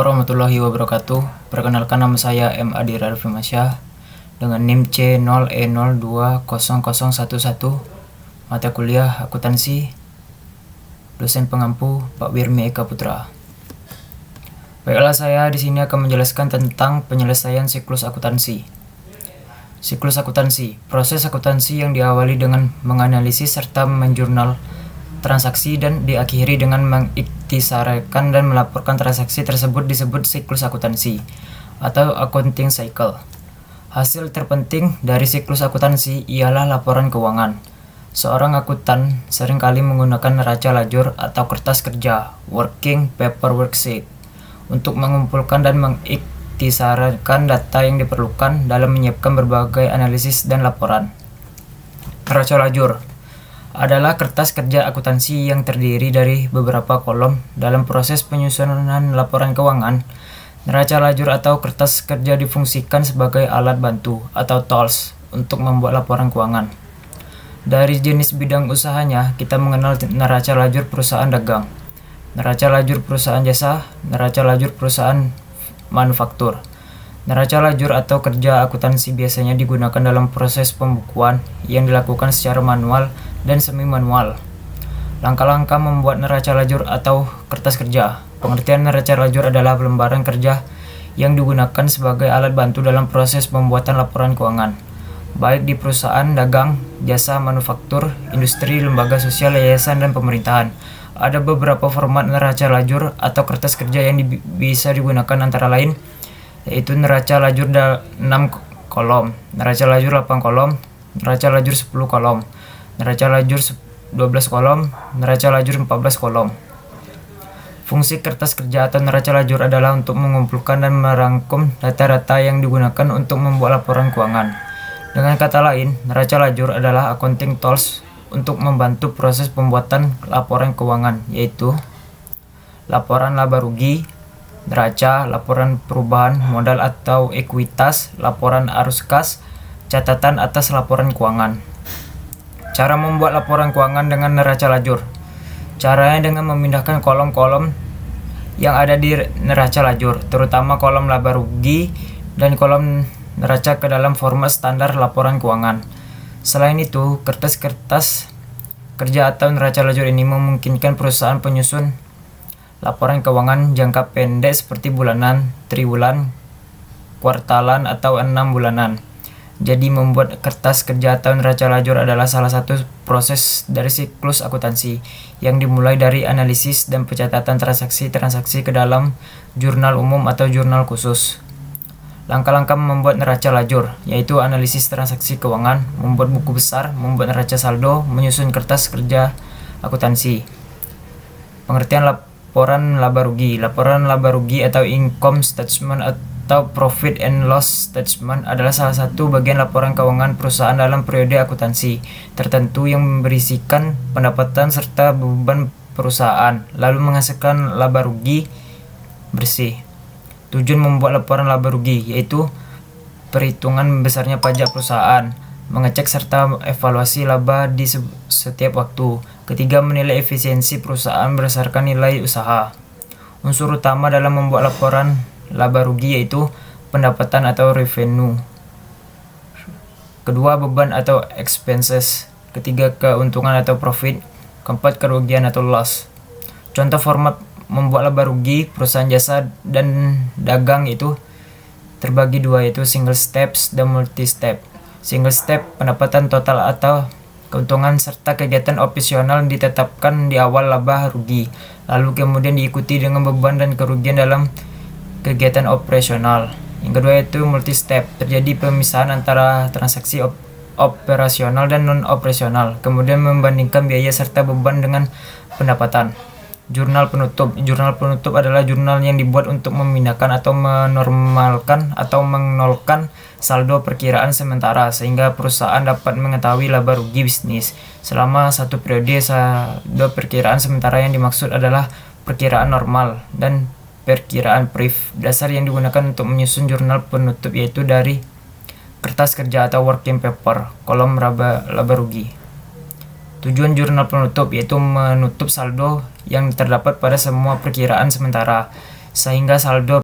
Warahmatullahi wabarakatuh. Perkenalkan, nama saya M. Adira Alfimasyah dengan NIM C0E020011, mata kuliah akuntansi, dosen pengampu Pak Wirmi Eka Putra. Baiklah, saya di sini akan menjelaskan tentang penyelesaian siklus akuntansi. Siklus akuntansi, proses akuntansi yang diawali dengan menganalisis serta menjurnal transaksi dan diakhiri dengan mengiktisarkan dan melaporkan transaksi tersebut disebut siklus akuntansi atau accounting cycle. Hasil terpenting dari siklus akuntansi ialah laporan keuangan. Seorang akuntan seringkali menggunakan neraca lajur atau kertas kerja (working paper worksheet) untuk mengumpulkan dan mengiktisarkan data yang diperlukan dalam menyiapkan berbagai analisis dan laporan. Neraca lajur adalah kertas kerja akuntansi yang terdiri dari beberapa kolom. Dalam proses penyusunan laporan keuangan, neraca lajur atau kertas kerja difungsikan sebagai alat bantu atau tools untuk membuat laporan keuangan. Dari jenis bidang usahanya, kita mengenal neraca lajur perusahaan dagang, neraca lajur perusahaan jasa, neraca lajur perusahaan manufaktur. Neraca lajur atau kerja akuntansi biasanya digunakan dalam proses pembukuan yang dilakukan secara manual dan semi-manual. Langkah-langkah membuat neraca lajur atau kertas kerja. Pengertian neraca lajur adalah lembaran kerja yang digunakan sebagai alat bantu dalam proses pembuatan laporan keuangan, baik di perusahaan dagang, jasa, manufaktur, industri, lembaga sosial, yayasan, dan pemerintahan. Ada beberapa format neraca lajur atau kertas kerja yang bisa digunakan, antara lain yaitu neraca lajur 6 kolom, neraca lajur 8 kolom, neraca lajur 10 kolom, neraca lajur 12 kolom, neraca lajur 14 kolom. Fungsi kertas kerja atau neraca lajur adalah untuk mengumpulkan dan merangkum data-data yang digunakan untuk membuat laporan keuangan. Dengan kata lain, neraca lajur adalah accounting tools untuk membantu proses pembuatan laporan keuangan, yaitu laporan laba rugi, neraca, laporan perubahan modal atau ekuitas, laporan arus kas, catatan atas laporan keuangan. Cara membuat laporan keuangan dengan neraca lajur. Caranya dengan memindahkan kolom-kolom yang ada di neraca lajur, terutama kolom laba rugi dan kolom neraca, ke dalam format standar laporan keuangan. Selain itu, kertas-kertas kerja atau neraca lajur ini memungkinkan perusahaan penyusun laporan keuangan jangka pendek seperti bulanan, triwulan, kuartalan, atau 6 bulanan. Jadi membuat kertas kerja atau neraca lajur adalah salah satu proses dari siklus akuntansi yang dimulai dari analisis dan pencatatan transaksi-transaksi ke dalam jurnal umum atau jurnal khusus. Langkah-langkah membuat neraca lajur yaitu analisis transaksi keuangan, membuat buku besar, membuat neraca saldo, menyusun kertas kerja akuntansi. Pengertian laporan laba rugi. Laporan laba rugi atau income statement atau profit and loss statement adalah salah satu bagian laporan keuangan perusahaan dalam periode akuntansi tertentu yang berisikan pendapatan serta beban perusahaan, lalu menghasilkan laba rugi bersih. Tujuan membuat laporan laba rugi yaitu perhitungan besarnya pajak perusahaan, mengecek serta evaluasi laba di setiap waktu. Ketiga, menilai efisiensi perusahaan berdasarkan nilai usaha. Unsur utama dalam membuat laporan laba rugi yaitu pendapatan atau revenue. Kedua, beban atau expenses. Ketiga, keuntungan atau profit. Keempat, kerugian atau loss. Contoh format membuat laba rugi perusahaan jasa dan dagang itu terbagi dua, yaitu single steps dan multi step. Single step, pendapatan total atau keuntungan serta kegiatan operasional ditetapkan di awal laba rugi, lalu kemudian diikuti dengan beban dan kerugian dalam kegiatan operasional. Yang kedua yaitu multi step, terjadi pemisahan antara transaksi operasional dan non operasional, kemudian membandingkan biaya serta beban dengan pendapatan. Jurnal penutup. Jurnal penutup adalah jurnal yang dibuat untuk memindahkan atau menormalkan atau menolkan saldo perkiraan sementara sehingga perusahaan dapat mengetahui laba rugi bisnis selama satu periode. Saldo perkiraan sementara yang dimaksud adalah perkiraan normal dan perkiraan brief. Dasar yang digunakan untuk menyusun jurnal penutup yaitu dari kertas kerja atau working paper, kolom laba rugi. Tujuan jurnal penutup yaitu menutup saldo yang terdapat pada semua perkiraan sementara. sehingga saldo